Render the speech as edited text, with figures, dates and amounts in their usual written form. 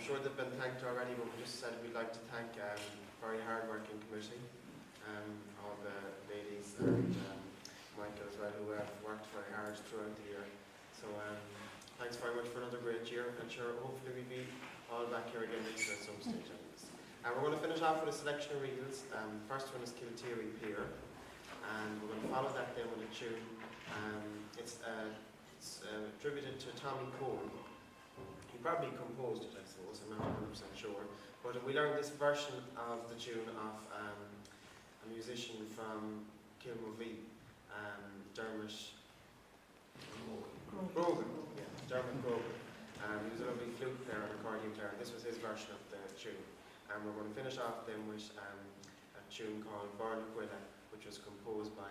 sure they've been thanked already, but we just said we'd like to thank very hard-working committee, all the ladies and Michael as well, who have worked very hard throughout the year. So thanks very much for another great year, and sure, hopefully we'll be all back here again next year at some stage. And we're going to finish off with a selection of reels. First one is Kilteary Pier, and we're going to follow that then with a tune. It's attributed to Tommy Cole. He probably composed it, I suppose, I'm not 100% sure. But we learned this version of the tune of a musician from Kilmovee, Dermot Grogan. Yeah, Dermot Grogan. He was a lovely flute player and accordion player. This was his version of the tune. And we're going to finish off then with a tune called Barnaquilla, which was composed by